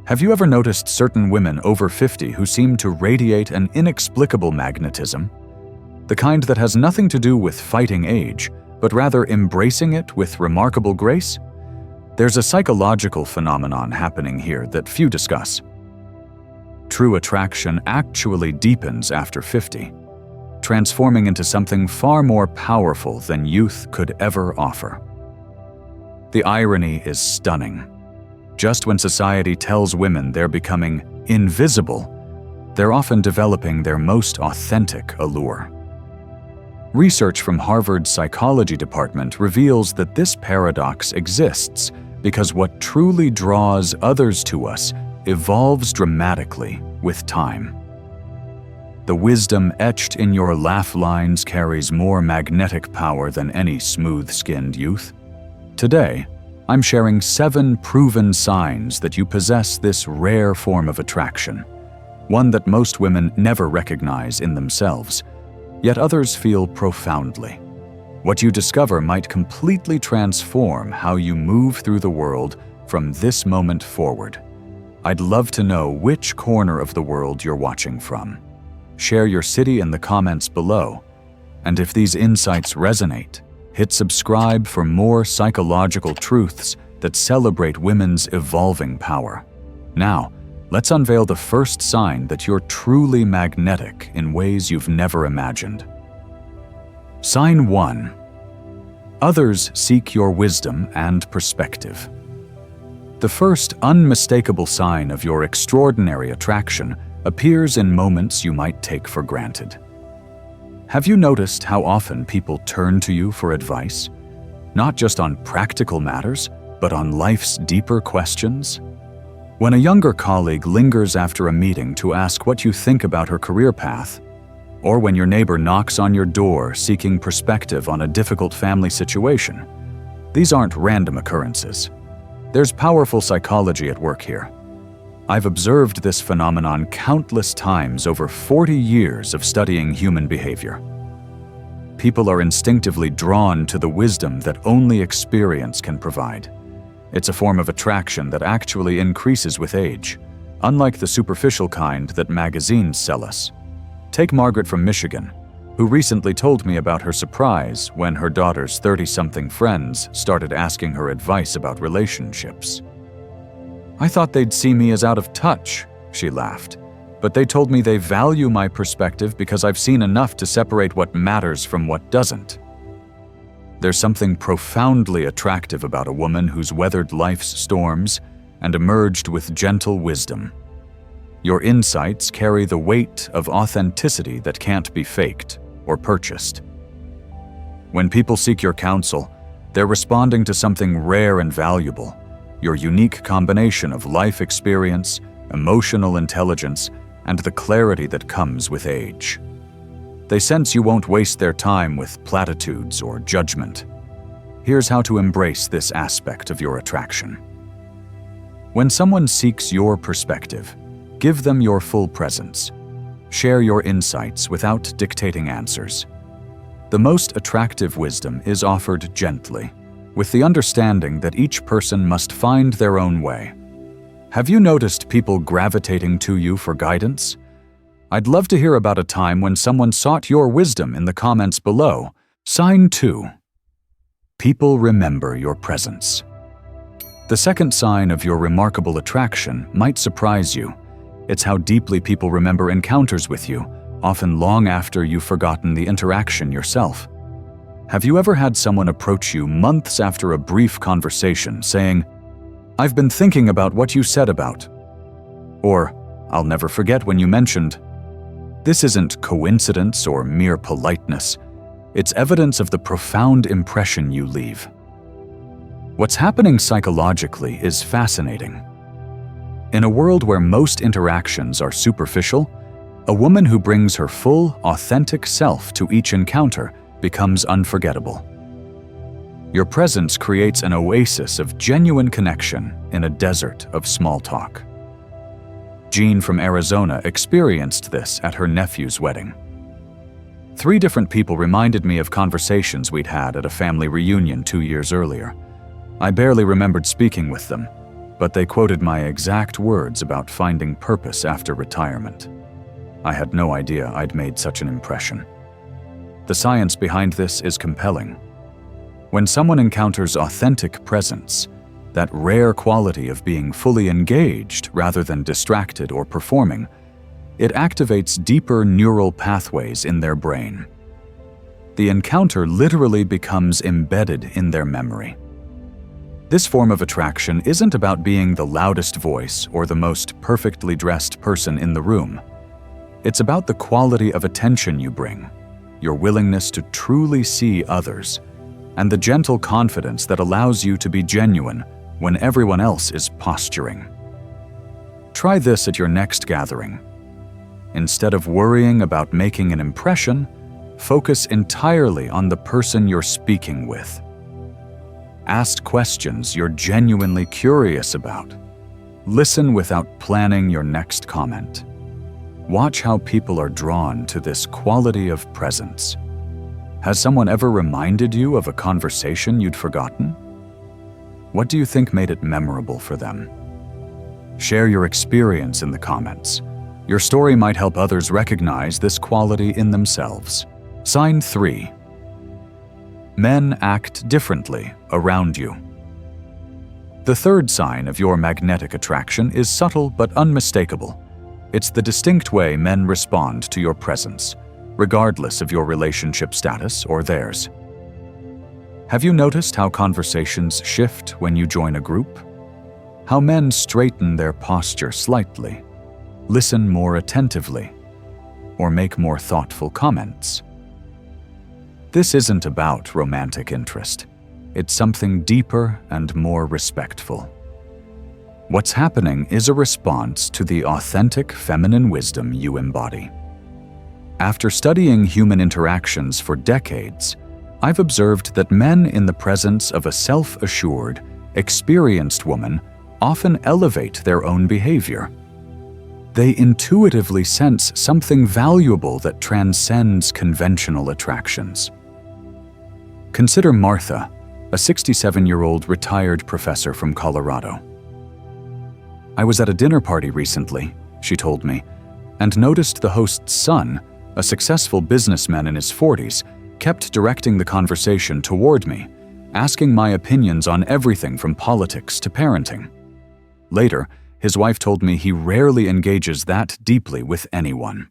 Have you ever noticed certain women over 50 who seem to radiate an inexplicable magnetism? The kind that has nothing to do with fighting age, but rather embracing it with remarkable grace? There's a psychological phenomenon happening here that few discuss. True attraction actually deepens after 50, transforming into something far more powerful than youth could ever offer. The irony is stunning. Just when society tells women they're becoming invisible, they're often developing their most authentic allure. Research from Harvard's psychology department reveals that this paradox exists because what truly draws others to us evolves dramatically with time. The wisdom etched in your laugh lines carries more magnetic power than any smooth-skinned youth. Today, I'm sharing 7 proven signs that you possess this rare form of attraction, one that most women never recognize in themselves, yet others feel profoundly. What you discover might completely transform how you move through the world from this moment forward. I'd love to know which corner of the world you're watching from. Share your city in the comments below. And if these insights resonate, hit subscribe for more psychological truths that celebrate women's evolving power. Now, let's unveil the first sign that you're truly magnetic in ways you've never imagined. Sign 1. Others seek your wisdom and perspective. The first unmistakable sign of your extraordinary attraction appears in moments you might take for granted. Have you noticed how often people turn to you for advice? Not just on practical matters, but on life's deeper questions? When a younger colleague lingers after a meeting to ask what you think about her career path, or when your neighbor knocks on your door seeking perspective on a difficult family situation, these aren't random occurrences. There's powerful psychology at work here. I've observed this phenomenon countless times over 40 years of studying human behavior. People are instinctively drawn to the wisdom that only experience can provide. It's a form of attraction that actually increases with age, unlike the superficial kind that magazines sell us. Take Margaret from Michigan, who recently told me about her surprise when her daughter's 30-something friends started asking her advice about relationships. "I thought they'd see me as out of touch," she laughed, "but they told me they value my perspective because I've seen enough to separate what matters from what doesn't." There's something profoundly attractive about a woman who's weathered life's storms and emerged with gentle wisdom. Your insights carry the weight of authenticity that can't be faked or purchased. When people seek your counsel, they're responding to something rare and valuable, your unique combination of life experience, emotional intelligence, and the clarity that comes with age. They sense you won't waste their time with platitudes or judgment. Here's how to embrace this aspect of your attraction. When someone seeks your perspective, give them your full presence. Share your insights without dictating answers. The most attractive wisdom is offered gently, with the understanding that each person must find their own way. Have you noticed people gravitating to you for guidance? I'd love to hear about a time when someone sought your wisdom in the comments below. Sign 2. People remember your presence. The second sign of your remarkable attraction might surprise you. It's how deeply people remember encounters with you, often long after you've forgotten the interaction yourself. Have you ever had someone approach you months after a brief conversation saying, "I've been thinking about what you said about," or, "I'll never forget when you mentioned." This isn't coincidence or mere politeness. It's evidence of the profound impression you leave. What's happening psychologically is fascinating. In a world where most interactions are superficial, a woman who brings her full, authentic self to each encounter becomes unforgettable. Your presence creates an oasis of genuine connection in a desert of small talk. Jean from Arizona experienced this at her nephew's wedding. 3 different people reminded me of conversations we'd had at a family reunion 2 years earlier. I barely remembered speaking with them, but they quoted my exact words about finding purpose after retirement. I had no idea I'd made such an impression. The science behind this is compelling. When someone encounters authentic presence, that rare quality of being fully engaged rather than distracted or performing, it activates deeper neural pathways in their brain. The encounter literally becomes embedded in their memory. This form of attraction isn't about being the loudest voice or the most perfectly dressed person in the room. It's about the quality of attention you bring, your willingness to truly see others, and the gentle confidence that allows you to be genuine when everyone else is posturing. Try this at your next gathering. Instead of worrying about making an impression, focus entirely on the person you're speaking with. Ask questions you're genuinely curious about. Listen without planning your next comment. Watch how people are drawn to this quality of presence. Has someone ever reminded you of a conversation you'd forgotten? What do you think made it memorable for them? Share your experience in the comments. Your story might help others recognize this quality in themselves. Sign 3. Men act differently around you. The third sign of your magnetic attraction is subtle but unmistakable. It's the distinct way men respond to your presence, regardless of your relationship status or theirs. Have you noticed how conversations shift when you join a group? How men straighten their posture slightly, listen more attentively, or make more thoughtful comments? This isn't about romantic interest. It's something deeper and more respectful. What's happening is a response to the authentic feminine wisdom you embody. After studying human interactions for decades, I've observed that men in the presence of a self-assured, experienced woman often elevate their own behavior. They intuitively sense something valuable that transcends conventional attractions. Consider Martha, a 67-year-old retired professor from Colorado. I was at a dinner party recently, she told me, and noticed the host's son, a successful businessman in his 40s, kept directing the conversation toward me, asking my opinions on everything from politics to parenting. Later, his wife told me he rarely engages that deeply with anyone.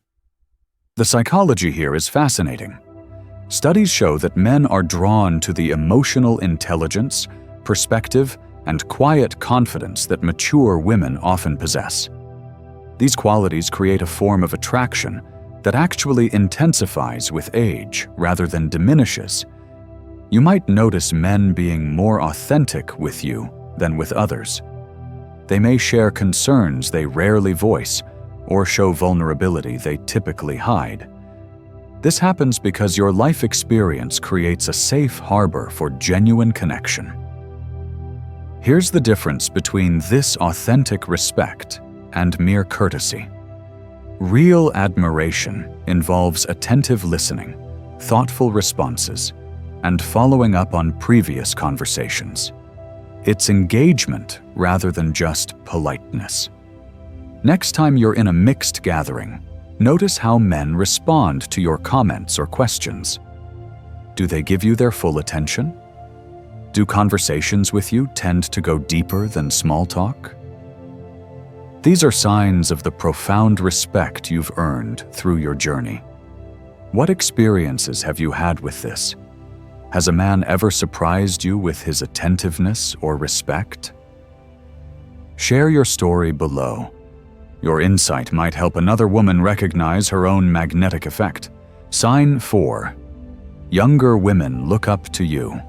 The psychology here is fascinating. Studies show that men are drawn to the emotional intelligence, perspective, and quiet confidence that mature women often possess. These qualities create a form of attraction that actually intensifies with age rather than diminishes. You might notice men being more authentic with you than with others. They may share concerns they rarely voice or show vulnerability they typically hide. This happens because your life experience creates a safe harbor for genuine connection. Here's the difference between this authentic respect and mere courtesy. Real admiration involves attentive listening, thoughtful responses, and following up on previous conversations. It's engagement rather than just politeness. Next time you're in a mixed gathering, notice how men respond to your comments or questions. Do they give you their full attention? Do conversations with you tend to go deeper than small talk? These are signs of the profound respect you've earned through your journey. What experiences have you had with this? Has a man ever surprised you with his attentiveness or respect? Share your story below. Your insight might help another woman recognize her own magnetic effect. Sign 4. Younger women look up to you.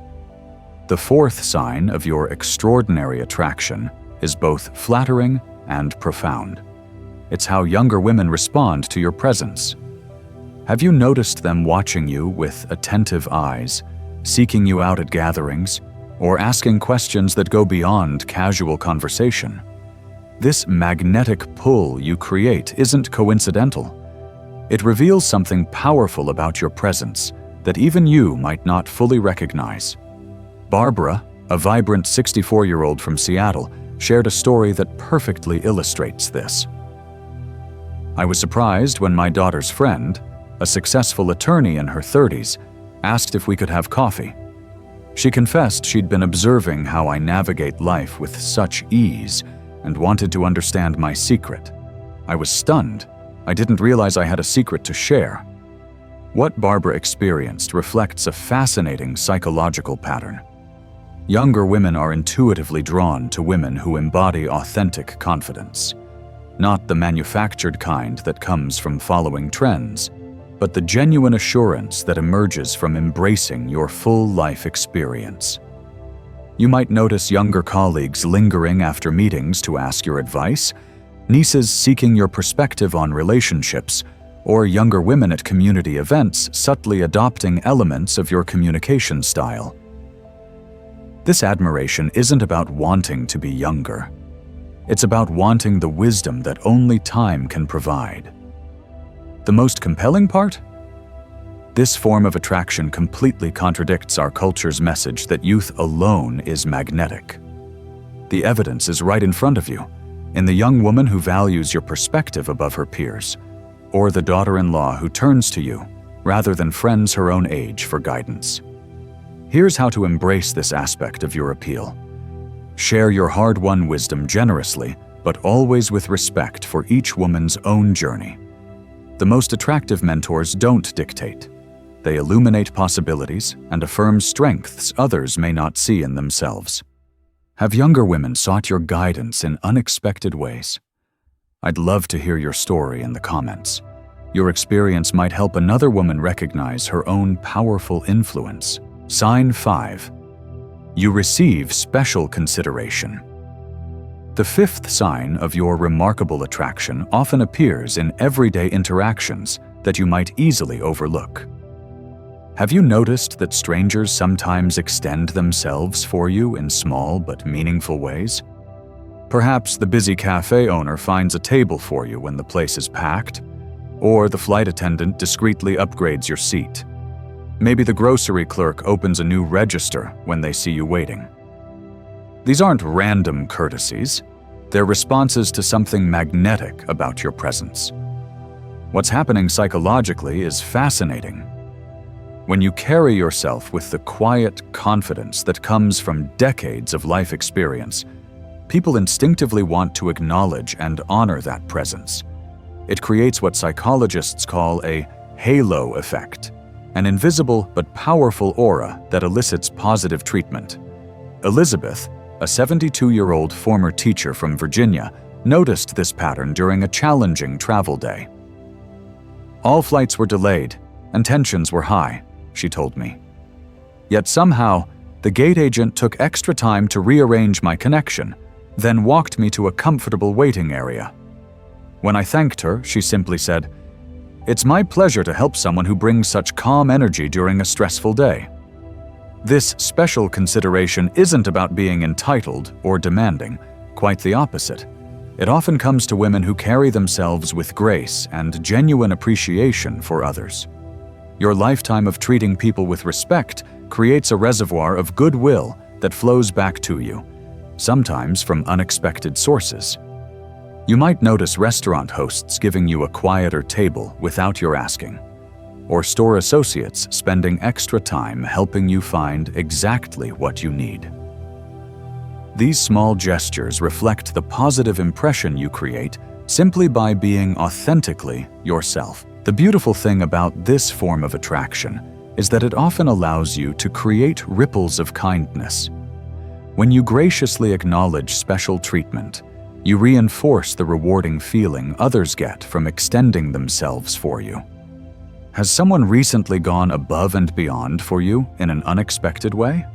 The fourth sign of your extraordinary attraction is both flattering and profound. It's how younger women respond to your presence. Have you noticed them watching you with attentive eyes, seeking you out at gatherings, or asking questions that go beyond casual conversation? This magnetic pull you create isn't coincidental. It reveals something powerful about your presence that even you might not fully recognize. Barbara, a vibrant 64-year-old from Seattle, shared a story that perfectly illustrates this. "I was surprised when my daughter's friend, a successful attorney in her 30s, asked if we could have coffee. She confessed she'd been observing how I navigate life with such ease and wanted to understand my secret. I was stunned. I didn't realize I had a secret to share." What Barbara experienced reflects a fascinating psychological pattern. Younger women are intuitively drawn to women who embody authentic confidence, not the manufactured kind that comes from following trends, but the genuine assurance that emerges from embracing your full life experience. You might notice younger colleagues lingering after meetings to ask your advice, nieces seeking your perspective on relationships, or younger women at community events subtly adopting elements of your communication style. This admiration isn't about wanting to be younger. It's about wanting the wisdom that only time can provide. The most compelling part? This form of attraction completely contradicts our culture's message that youth alone is magnetic. The evidence is right in front of you, in the young woman who values your perspective above her peers, or the daughter-in-law who turns to you, rather than friends her own age, for guidance. Here's how to embrace this aspect of your appeal. Share your hard-won wisdom generously, but always with respect for each woman's own journey. The most attractive mentors don't dictate. They illuminate possibilities and affirm strengths others may not see in themselves. Have younger women sought your guidance in unexpected ways? I'd love to hear your story in the comments. Your experience might help another woman recognize her own powerful influence. Sign 5. You receive special consideration. The fifth sign of your remarkable attraction often appears in everyday interactions that you might easily overlook. Have you noticed that strangers sometimes extend themselves for you in small but meaningful ways? Perhaps the busy cafe owner finds a table for you when the place is packed, or the flight attendant discreetly upgrades your seat. Maybe the grocery clerk opens a new register when they see you waiting. These aren't random courtesies. They're responses to something magnetic about your presence. What's happening psychologically is fascinating. When you carry yourself with the quiet confidence that comes from decades of life experience, people instinctively want to acknowledge and honor that presence. It creates what psychologists call a halo effect, an invisible but powerful aura that elicits positive treatment. Elizabeth, a 72-year-old former teacher from Virginia, noticed this pattern during a challenging travel day. "All flights were delayed, and tensions were high," she told me. "Yet somehow, the gate agent took extra time to rearrange my connection, then walked me to a comfortable waiting area. When I thanked her, she simply said, 'It's my pleasure to help someone who brings such calm energy during a stressful day.' This special consideration isn't about being entitled or demanding, quite the opposite. It often comes to women who carry themselves with grace and genuine appreciation for others. Your lifetime of treating people with respect creates a reservoir of goodwill that flows back to you, sometimes from unexpected sources. You might notice restaurant hosts giving you a quieter table without your asking, or store associates spending extra time helping you find exactly what you need. These small gestures reflect the positive impression you create simply by being authentically yourself. The beautiful thing about this form of attraction is that it often allows you to create ripples of kindness. When you graciously acknowledge special treatment, you reinforce the rewarding feeling others get from extending themselves for you. Has someone recently gone above and beyond for you in an unexpected way?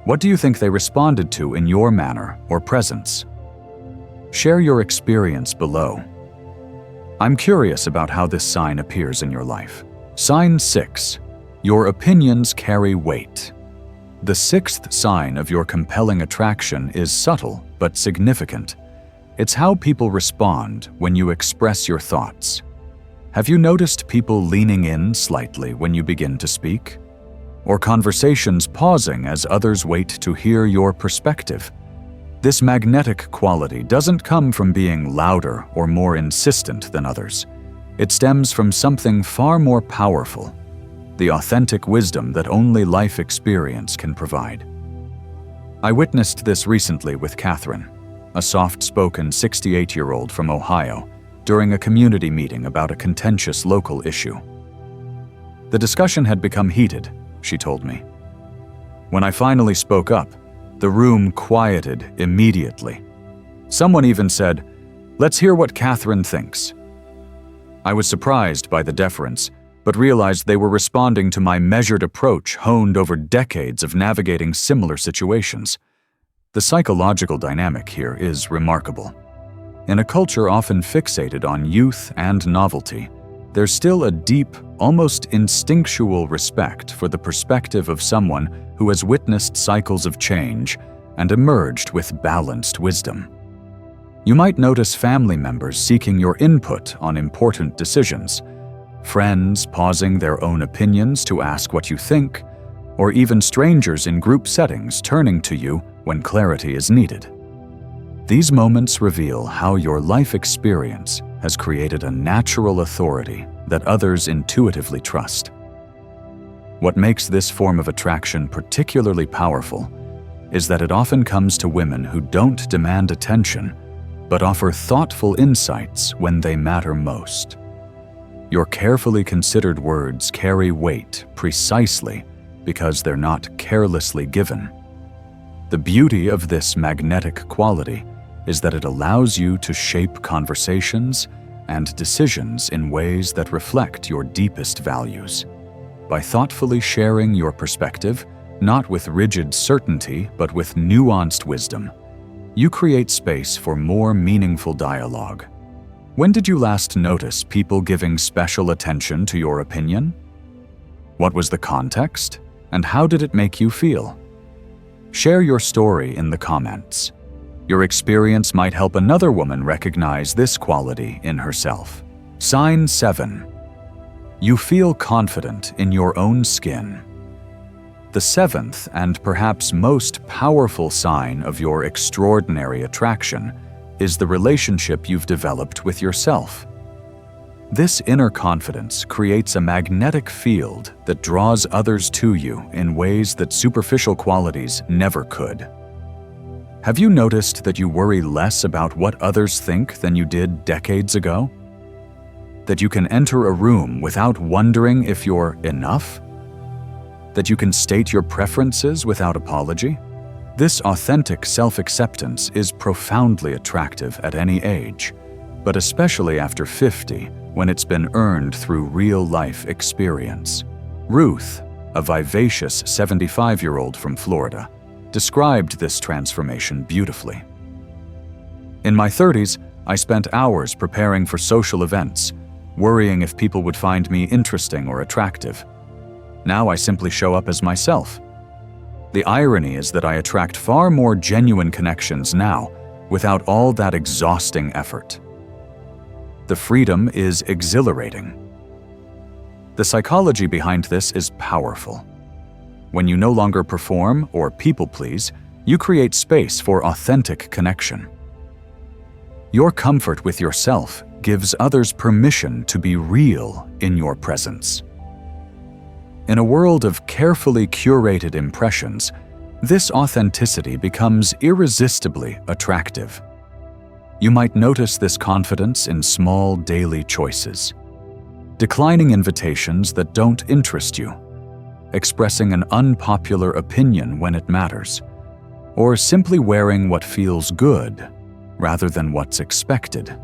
What do you think they responded to in your manner or presence? Share your experience below. I'm curious about how this sign appears in your life. Sign 6. Your opinions carry weight. The sixth sign of your compelling attraction is subtle but significant. It's how people respond when you express your thoughts. Have you noticed people leaning in slightly when you begin to speak? Or conversations pausing as others wait to hear your perspective? This magnetic quality doesn't come from being louder or more insistent than others. It stems from something far more powerful, the authentic wisdom that only life experience can provide. I witnessed this recently with Catherine, a soft-spoken 68-year-old from Ohio, during a community meeting about a contentious local issue. The discussion had become heated, she told me. When I finally spoke up, the room quieted immediately. Someone even said, "Let's hear what Catherine thinks." I was surprised by the deference, but realized they were responding to my measured approach honed over decades of navigating similar situations. The psychological dynamic here is remarkable. In a culture often fixated on youth and novelty, there's still a deep, almost instinctual respect for the perspective of someone who has witnessed cycles of change and emerged with balanced wisdom. You might notice family members seeking your input on important decisions, friends pausing their own opinions to ask what you think, or even strangers in group settings turning to you when clarity is needed. These moments reveal how your life experience has created a natural authority that others intuitively trust. What makes this form of attraction particularly powerful is that it often comes to women who don't demand attention, but offer thoughtful insights when they matter most. Your carefully considered words carry weight precisely because they're not carelessly given. The beauty of this magnetic quality is that it allows you to shape conversations and decisions in ways that reflect your deepest values. By thoughtfully sharing your perspective, not with rigid certainty but with nuanced wisdom, you create space for more meaningful dialogue. When did you last notice people giving special attention to your opinion? What was the context, and how did it make you feel? Share your story in the comments. Your experience might help another woman recognize this quality in herself. Sign 7. You feel confident in your own skin. The seventh and perhaps most powerful sign of your extraordinary attraction is the relationship you've developed with yourself. This inner confidence creates a magnetic field that draws others to you in ways that superficial qualities never could. Have you noticed that you worry less about what others think than you did decades ago? That you can enter a room without wondering if you're enough? That you can state your preferences without apology? This authentic self-acceptance is profoundly attractive at any age, but especially after 50, when it's been earned through real-life experience. Ruth, a vivacious 75-year-old from Florida, described this transformation beautifully. In my 30s, I spent hours preparing for social events, worrying if people would find me interesting or attractive. Now I simply show up as myself. The irony is that I attract far more genuine connections now, without all that exhausting effort. The freedom is exhilarating. The psychology behind this is powerful. When you no longer perform or people-please, you create space for authentic connection. Your comfort with yourself gives others permission to be real in your presence. In a world of carefully curated impressions, this authenticity becomes irresistibly attractive. You might notice this confidence in small daily choices. Declining invitations that don't interest you, expressing an unpopular opinion when it matters, or simply wearing what feels good rather than what's expected.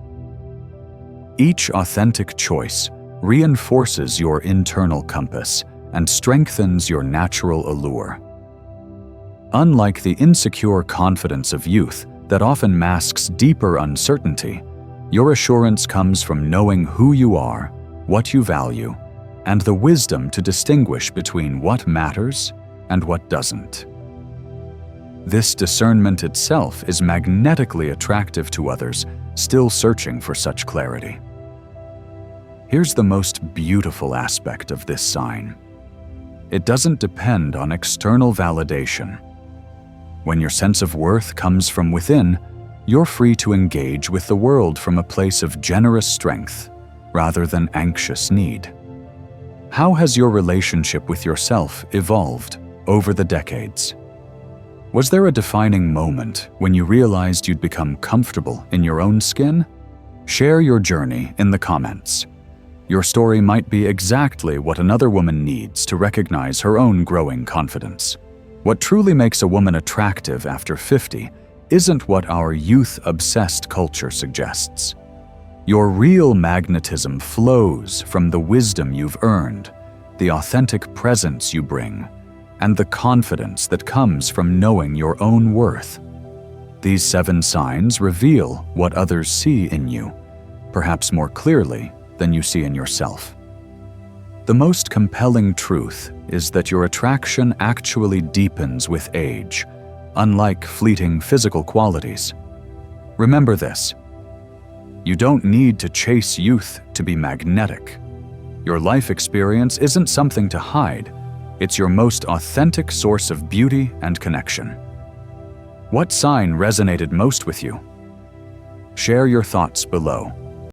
Each authentic choice reinforces your internal compass and strengthens your natural allure. Unlike the insecure confidence of youth that often masks deeper uncertainty, your assurance comes from knowing who you are, what you value, and the wisdom to distinguish between what matters and what doesn't. This discernment itself is magnetically attractive to others still searching for such clarity. Here's the most beautiful aspect of this sign. It doesn't depend on external validation. When your sense of worth comes from within, you're free to engage with the world from a place of generous strength rather than anxious need. How has your relationship with yourself evolved over the decades? Was there a defining moment when you realized you'd become comfortable in your own skin? Share your journey in the comments. Your story might be exactly what another woman needs to recognize her own growing confidence. What truly makes a woman attractive after 50 isn't what our youth-obsessed culture suggests. Your real magnetism flows from the wisdom you've earned, the authentic presence you bring, and the confidence that comes from knowing your own worth. These 7 signs reveal what others see in you, perhaps more clearly than you see in yourself. The most compelling truth is that your attraction actually deepens with age, unlike fleeting physical qualities. Remember this: you don't need to chase youth to be magnetic. Your life experience isn't something to hide. It's your most authentic source of beauty and connection. What sign resonated most with you? Share your thoughts below.